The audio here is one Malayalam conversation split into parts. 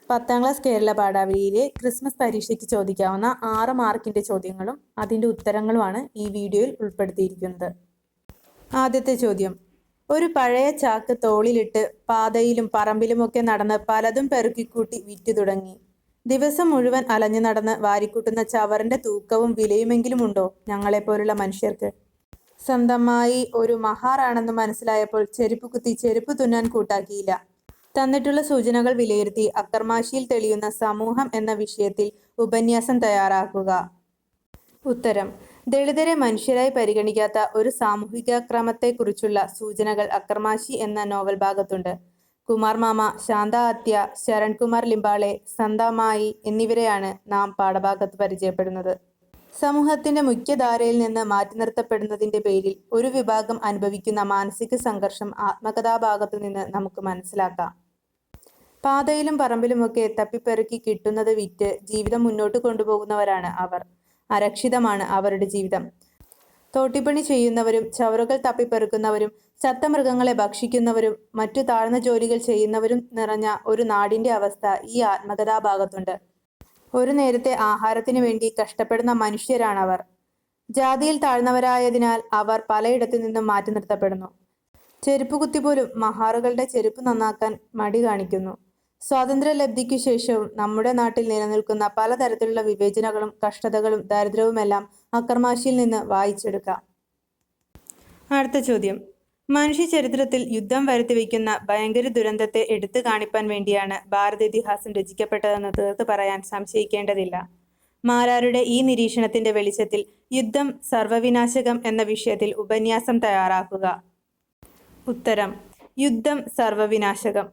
10ാം ക്ലാസ് കേരള പാഠാവലിയിലെ ക്രിസ്മസ് പരീക്ഷയ്ക്ക് ചോദിക്കാവുന്ന 6 മാർക്കിൻ്റെ ചോദ്യങ്ങളും അതിൻ്റെ ഉത്തരങ്ങളുമാണ് ഈ വീഡിയോയിൽ ഉൾപ്പെടുത്തിയിരിക്കുന്നത്. ആദ്യത്തെ ചോദ്യം: ഒരു പഴയ ചാക്ക് തോളിലിട്ട് പാതയിലും പറമ്പിലുമൊക്കെ നടന്ന് പലതും പെറുക്കിക്കൂട്ടി വിറ്റു തുടങ്ങി. ദിവസം മുഴുവൻ അലഞ്ഞു നടന്ന് വാരിക്കൂട്ടുന്ന ചവറിൻ്റെ തൂക്കവും വിലയുമെങ്കിലും ഉണ്ടോ ഞങ്ങളെപ്പോലുള്ള മനുഷ്യർക്ക്? സ്വന്തമായി ഒരു മഹാറാണെന്ന് മനസ്സിലായപ്പോൾ ചെരുപ്പ് കുത്തി ചെരുപ്പ് തുന്നാൻ കൂട്ടാക്കിയില്ല. തന്നിട്ടുള്ള സൂചനകൾ വിലയിരുത്തി അക്കർമാശിയിൽ തെളിയുന്ന സമൂഹം എന്ന വിഷയത്തിൽ ഉപന്യാസം തയ്യാറാക്കുക. ഉത്തരം: ദളിതരെ മനുഷ്യരായി പരിഗണിക്കാത്ത ഒരു സാമൂഹിക ക്രമത്തെക്കുറിച്ചുള്ള സൂചനകൾ അക്കർമാശി എന്ന നോവൽ ഭാഗത്തുണ്ട്. കുമാർ മാമ, ശാന്ത ആത്യ, ശരൺ കുമാർ ലിംബാളെ, സന്താമായി എന്നിവരെയാണ് നാം പാഠഭാഗത്ത് പരിചയപ്പെടുന്നത്. സമൂഹത്തിന്റെ മുഖ്യധാരയിൽ നിന്ന് മാറ്റി നിർത്തപ്പെടുന്നതിന്റെ പേരിൽ ഒരു വിഭാഗം അനുഭവിക്കുന്ന മാനസിക സംഘർഷം ആത്മകഥാഭാഗത്തു നിന്ന് നമുക്ക് മനസ്സിലാക്കാം. പാതയിലും പറമ്പിലുമൊക്കെ തപ്പിപ്പെറുക്കി കിട്ടുന്നത് വിറ്റ് ജീവിതം മുന്നോട്ട് കൊണ്ടുപോകുന്നവരാണ് അവർ. അരക്ഷിതമാണ് അവരുടെ ജീവിതം. തോട്ടിപ്പണി ചെയ്യുന്നവരും ചവറുകൾ തപ്പിപ്പെറുക്കുന്നവരും ചത്ത മൃഗങ്ങളെ ഭക്ഷിക്കുന്നവരും മറ്റു താഴ്ന്ന ജോലികൾ ചെയ്യുന്നവരും നിറഞ്ഞ ഒരു നാടിന്റെ അവസ്ഥ ഈ ആത്മകഥാഭാഗത്തുണ്ട്. ഒരു നേരത്തെ ആഹാരത്തിനു വേണ്ടി കഷ്ടപ്പെടുന്ന മനുഷ്യരാണവർ. ജാതിയിൽ താഴ്ന്നവരായതിനാൽ അവർ പലയിടത്തു നിന്നും മാറ്റി നിർത്തപ്പെടുന്നു. ചെരുപ്പുകുത്തി പോലും മഹാറുകളുടെ ചെരുപ്പ് നന്നാക്കാൻ മടി കാണിക്കുന്നു. സ്വാതന്ത്ര്യലബ്ധിക്കു ശേഷവും നമ്മുടെ നാട്ടിൽ നിലനിൽക്കുന്ന പലതരത്തിലുള്ള വിവേചനങ്ങളും കഷ്ടതകളും ദാരിദ്ര്യവുമെല്ലാം അക്കർമാശിയിൽ നിന്ന് വായിച്ചെടുക്കാം. അടുത്ത ചോദ്യം: മനുഷ്യ ചരിത്രത്തിൽ യുദ്ധം വരുത്തിവെക്കുന്ന ഭയങ്കര ദുരന്തത്തെ എടുത്തു കാണിപ്പാൻ വേണ്ടിയാണ് ഭാരത ഇതിഹാസം രചിക്കപ്പെട്ടതെന്ന് തീർത്ത് പറയാൻ സംശയിക്കേണ്ടതില്ല. മാരാരുടെ ഈ നിരീക്ഷണത്തിന്റെ വെളിച്ചത്തിൽ യുദ്ധം സർവവിനാശകം എന്ന വിഷയത്തിൽ ഉപന്യാസം തയ്യാറാക്കുക. ഉത്തരം: യുദ്ധം സർവവിനാശകം.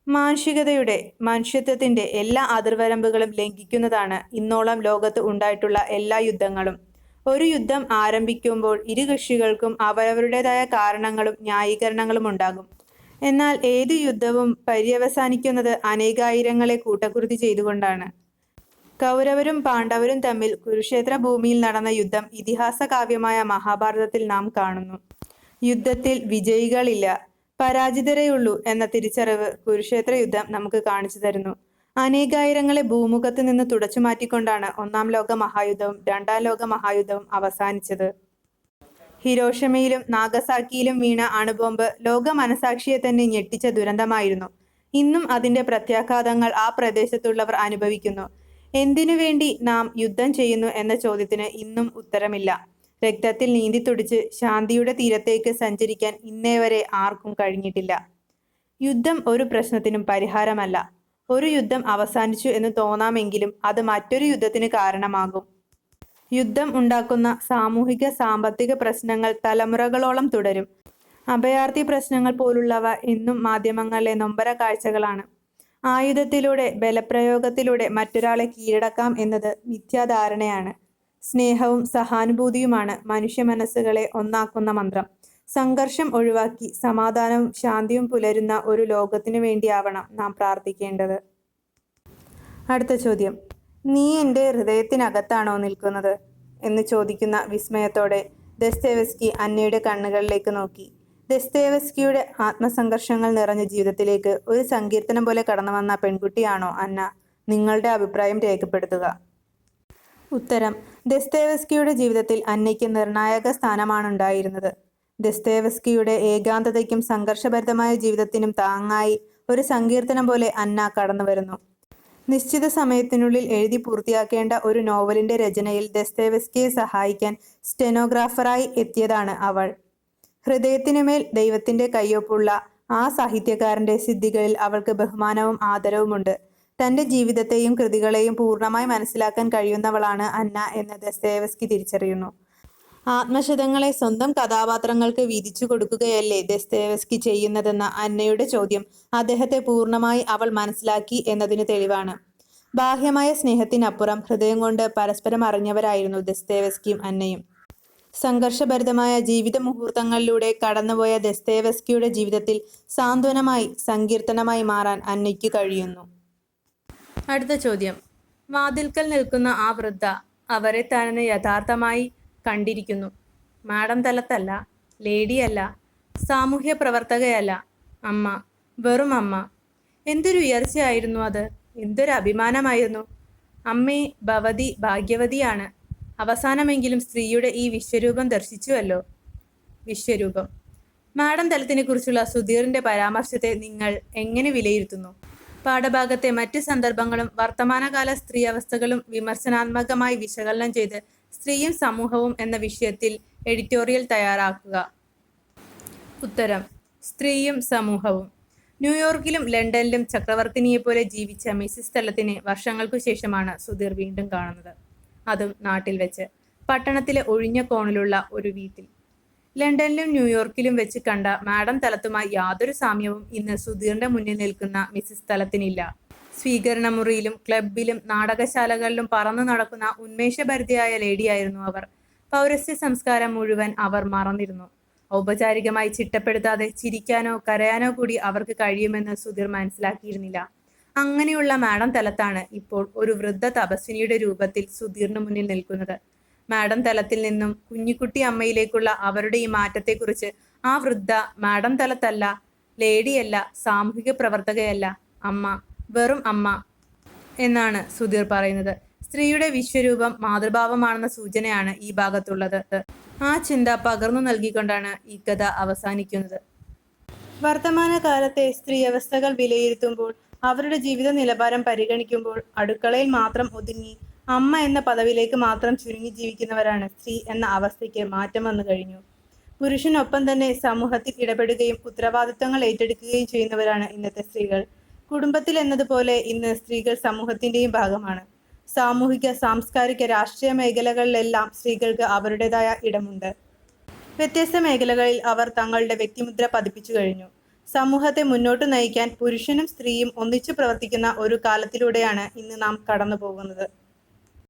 മാനുഷികതയുടെ, മനുഷ്യത്വത്തിന്റെ എല്ലാ അതിർവരമ്പുകളും ലംഘിക്കുന്നതാണ് ഇന്നോളം ലോകത്ത് ഉണ്ടായിട്ടുള്ള എല്ലാ യുദ്ധങ്ങളും. ഒരു യുദ്ധം ആരംഭിക്കുമ്പോൾ ഇരു കക്ഷികൾക്കും അവരവരുടേതായ കാരണങ്ങളും ന്യായീകരണങ്ങളും ഉണ്ടാകും. എന്നാൽ ഏതു യുദ്ധവും പര്യവസാനിക്കുന്നത് അനേകായിരങ്ങളെ കൂട്ടക്കുരുതി ചെയ്തുകൊണ്ടാണ്. കൗരവരും പാണ്ഡവരും തമ്മിൽ കുരുക്ഷേത്ര ഭൂമിയിൽ നടന്ന യുദ്ധം ഇതിഹാസ കാവ്യമായ മഹാഭാരതത്തിൽ നാം കാണുന്നു. യുദ്ധത്തിൽ വിജയികളില്ല, പരാജിതരേയുള്ളൂ എന്ന തിരിച്ചറിവ് കുരുക്ഷേത്ര യുദ്ധം നമുക്ക് കാണിച്ചു തരുന്നു. അനേകായിരങ്ങളെ ഭൂമുഖത്ത് നിന്ന് തുടച്ചു മാറ്റിക്കൊണ്ടാണ് 1-ാം ലോക മഹായുദ്ധവും 2-ാം ലോക മഹായുദ്ധവും അവസാനിച്ചത്. ഹിരോഷിമയിലും നാഗസാക്കിയിലും വീണ അണുബോംബ് ലോക മനസാക്ഷിയെ തന്നെ ഞെട്ടിച്ച ദുരന്തമായിരുന്നു. ഇന്നും അതിന്റെ പ്രത്യാഘാതങ്ങൾ ആ പ്രദേശത്തുള്ളവർ അനുഭവിക്കുന്നു. എന്തിനു വേണ്ടി നാം യുദ്ധം ചെയ്യുന്നു എന്ന ചോദ്യത്തിന് ഇന്നും ഉത്തരമില്ല. രക്തത്തിൽ നീന്തിത്തുടിച്ച് ശാന്തിയുടെ തീരത്തേക്ക് സഞ്ചരിക്കാൻ ഇന്നേവരെ ആർക്കും കഴിഞ്ഞിട്ടില്ല. യുദ്ധം ഒരു പ്രശ്നത്തിനും പരിഹാരമല്ല. ഒരു യുദ്ധം അവസാനിച്ചു എന്ന് തോന്നാമെങ്കിലും അത് മറ്റൊരു യുദ്ധത്തിന് കാരണമാകും. യുദ്ധം ഉണ്ടാക്കുന്ന സാമൂഹിക സാമ്പത്തിക പ്രശ്നങ്ങൾ തലമുറകളോളം തുടരും. അഭയാർത്ഥി പ്രശ്നങ്ങൾ പോലുള്ളവ ഇന്നും മാധ്യമങ്ങളിലെ നൊമ്പര കാഴ്ചകളാണ്. ആയുധത്തിലൂടെ, ബലപ്രയോഗത്തിലൂടെ മറ്റൊരാളെ കീഴടക്കാം എന്നത് മിഥ്യാധാരണയാണ്. സ്നേഹവും സഹാനുഭൂതിയുമാണ് മനുഷ്യ മനസ്സുകളെ ഒന്നാക്കുന്ന മന്ത്രം. സംഘർഷം ഒഴിവാക്കി സമാധാനവും ശാന്തിയും പുലരുന്ന ഒരു ലോകത്തിനു വേണ്ടിയാവണം നാം പ്രാർത്ഥിക്കേണ്ടത്. അടുത്ത ചോദ്യം: നീ എൻ്റെ ഹൃദയത്തിനകത്താണോ നിൽക്കുന്നത് എന്ന് ചോദിക്കുന്ന വിസ്മയത്തോടെ ദസ്തേവ്സ്കി അന്നയുടെ കണ്ണുകളിലേക്ക് നോക്കി. ദസ്തേവ്സ്കിയുടെ ആത്മസംഘർഷങ്ങൾ നിറഞ്ഞ ജീവിതത്തിലേക്ക് ഒരു സങ്കീർത്തനം പോലെ കടന്നുവന്ന പെൺകുട്ടിയാണോ അന്ന? നിങ്ങളുടെ അഭിപ്രായം രേഖപ്പെടുത്തുക. ഉത്തരം: ദസ്തേവ്സ്കിയുടെ ജീവിതത്തിൽ അന്നയ്ക്ക് നിർണായക സ്ഥാനമാണുണ്ടായിരുന്നത്. ദസ്തേവ്സ്കിയുടെ ഏകാന്തതയ്ക്കും സംഘർഷഭരിതമായ ജീവിതത്തിനും താങ്ങായി ഒരു സങ്കീർത്തനം പോലെ അന്ന കടന്നുവരുന്നു. നിശ്ചിത സമയത്തിനുള്ളിൽ എഴുതി പൂർത്തിയാക്കേണ്ട ഒരു നോവലിന്റെ രചനയിൽ ദസ്തേവ്സ്കിയെ സഹായിക്കാൻ സ്റ്റെനോഗ്രാഫറായി എത്തിയതാണ് അവൾ. ഹൃദയത്തിനുമേൽ ദൈവത്തിന്റെ കയ്യൊപ്പുള്ള ആ സാഹിത്യകാരന്റെ സിദ്ധികളിൽ അവൾക്ക് ബഹുമാനവും ആദരവുമുണ്ട്. തന്റെ ജീവിതത്തെയും കൃതികളെയും പൂർണ്ണമായി മനസ്സിലാക്കാൻ കഴിയുന്നവളാണ് അന്ന എന്ന് ദസ്തേവ്സ്കി തിരിച്ചറിയുന്നു. ആത്മശതങ്ങളെ സ്വന്തം കഥാപാത്രങ്ങൾക്ക് വീതിച്ചു കൊടുക്കുകയല്ലേ ദസ്തേവ്സ്കി ചെയ്യുന്നതെന്ന അന്നയുടെ ചോദ്യം അദ്ദേഹത്തെ പൂർണ്ണമായി അവൾ മനസ്സിലാക്കി എന്നതിന് തെളിവാണ്. ബാഹ്യമായ സ്നേഹത്തിനപ്പുറം ഹൃദയം കൊണ്ട് പരസ്പരം അറിഞ്ഞവരായിരുന്നു ദസ്തേവ്സ്കിയും അന്നയും. സംഘർഷഭരിതമായ ജീവിത മുഹൂർത്തങ്ങളിലൂടെ കടന്നുപോയ ദസ്തേവ്സ്കിയുടെ ജീവിതത്തിൽ സാന്ത്വനമായി, സങ്കീർത്തനമായി മാറാൻ അന്നയ്ക്ക് കഴിയുന്നു. അടുത്ത ചോദ്യം: വാതിൽക്കൽ നിൽക്കുന്ന ആ വൃദ്ധ അവരെ താനെന്ന് യഥാർത്ഥമായി കണ്ടിരിക്കുന്നു. മാഡം തലത്തല്ല, ലേഡിയല്ല, സാമൂഹ്യ പ്രവർത്തകയല്ല, അമ്മ, വെറും അമ്മ. എന്തൊരു ഉയർച്ചയായിരുന്നു അത്! എന്തൊരു അഭിമാനമായിരുന്നു. അമ്മേ, ഭവതി ഭാഗ്യവതിയാണ്. അവസാനമെങ്കിലും സ്ത്രീയുടെ ഈ വിശ്വരൂപം ദർശിച്ചുവല്ലോ. വിശ്വരൂപം. മാഡം തലത്തിനെ കുറിച്ചുള്ള സുധീറിന്റെ പരാമർശത്തെ നിങ്ങൾ എങ്ങനെ വിലയിരുത്തുന്നു? പാഠഭാഗത്തെ മറ്റ് സന്ദർഭങ്ങളും വർത്തമാനകാല സ്ത്രീ അവസ്ഥകളും വിമർശനാത്മകമായി വിശകലനം ചെയ്ത് സ്ത്രീയും സമൂഹവും എന്ന വിഷയത്തിൽ എഡിറ്റോറിയൽ തയ്യാറാക്കുക. ഉത്തരം: സ്ത്രീയും സമൂഹവും. ന്യൂയോർക്കിലും ലണ്ടനിലും ചക്രവർത്തിനിയെപ്പോലെ ജീവിച്ച മിസ്സിസ് തലത്തിനെ വർഷങ്ങൾക്കു ശേഷമാണ് സുധീർ വീണ്ടും കാണുന്നത്. അതും നാട്ടിൽ വെച്ച്, പട്ടണത്തിലെ ഒഴിഞ്ഞ കോണിലുള്ള ഒരു വീട്ടിൽ. ലണ്ടനിലും ന്യൂയോർക്കിലും വെച്ച് കണ്ട മാഡം തലത്തുമായി യാതൊരു സാമ്യവും ഇന്ന് സുധീറിന്റെ മുന്നിൽ നിൽക്കുന്ന മിസ്സിസ് തലത്തിനില്ല. സ്വീകരണ മുറിയിലും ക്ലബിലും നാടകശാലകളിലും പറന്നു നടക്കുന്ന ഉന്മേഷഭരിതയായ ലേഡിയായിരുന്നു അവർ. പൗരസ്ത്യ സംസ്കാരം മുഴുവൻ അവർ മറന്നിരുന്നു. ഔപചാരികമായി ചിട്ടപ്പെടുത്താതെ ചിരിക്കാനോ കരയാനോ കൂടി അവർക്ക് കഴിയുമെന്ന് സുധീർ മനസ്സിലാക്കിയിരുന്നില്ല. അങ്ങനെയുള്ള മാഡം തലത്താണ് ഇപ്പോൾ ഒരു വൃദ്ധ തപസ്വിനിയുടെ രൂപത്തിൽ സുധീറിന് മുന്നിൽ നിൽക്കുന്നത്. മാഡം തലത്തിൽ നിന്നും കുഞ്ഞിക്കുട്ടി അമ്മയിലേക്കുള്ള അവരുടെ ഈ മാറ്റത്തെക്കുറിച്ച് ആ വൃദ്ധ മാഡം തലത്തല്ല, ലേഡിയല്ല, സാമൂഹിക പ്രവർത്തകയല്ല, അമ്മ, വെറും അമ്മ എന്നാണ് സുധീർ പറയുന്നത്. സ്ത്രീയുടെ വിശ്വരൂപം മാതൃഭാവമാണെന്ന സൂചനയാണ് ഈ ഭാഗത്തുള്ളത്. ആ ചിന്ത പകർന്നു നൽകിക്കൊണ്ടാണ് ഈ കഥ അവസാനിക്കുന്നത്. വർത്തമാനകാലത്തെ സ്ത്രീ അവസ്ഥകൾ വിലയിരുത്തുമ്പോൾ, അവരുടെ ജീവിത നിലവാരം പരിഗണിക്കുമ്പോൾ, അടുക്കളയിൽ മാത്രം ഒതുങ്ങി അമ്മ എന്ന പദവിയിലേക്ക് മാത്രം ചുരുങ്ങി ജീവിക്കുന്നവരാണ് സ്ത്രീ എന്ന അവസ്ഥയ്ക്ക് മാറ്റം വന്നു കഴിഞ്ഞു. പുരുഷനൊപ്പം തന്നെ സമൂഹത്തിൽ ഇടപെടുകയും ഉത്തരവാദിത്തങ്ങൾ ഏറ്റെടുക്കുകയും ചെയ്യുന്നവരാണ് ഇന്നത്തെ സ്ത്രീകൾ. കുടുംബത്തിൽ എന്നതുപോലെ ഇന്ന് സ്ത്രീകൾ സമൂഹത്തിൻ്റെയും ഭാഗമാണ്. സാമൂഹിക, സാംസ്കാരിക, രാഷ്ട്രീയ മേഖലകളിലെല്ലാം സ്ത്രീകൾക്ക് അവരുടേതായ ഇടമുണ്ട്. വ്യത്യസ്ത മേഖലകളിൽ അവർ തങ്ങളുടെ വ്യക്തിമുദ്ര പതിപ്പിച്ചു കഴിഞ്ഞു. സമൂഹത്തെ മുന്നോട്ട് നയിക്കാൻ പുരുഷനും സ്ത്രീയും ഒന്നിച്ചു പ്രവർത്തിക്കുന്ന ഒരു കാലത്തിലൂടെയാണ് ഇന്ന് നാം കടന്നു പോകുന്നത്.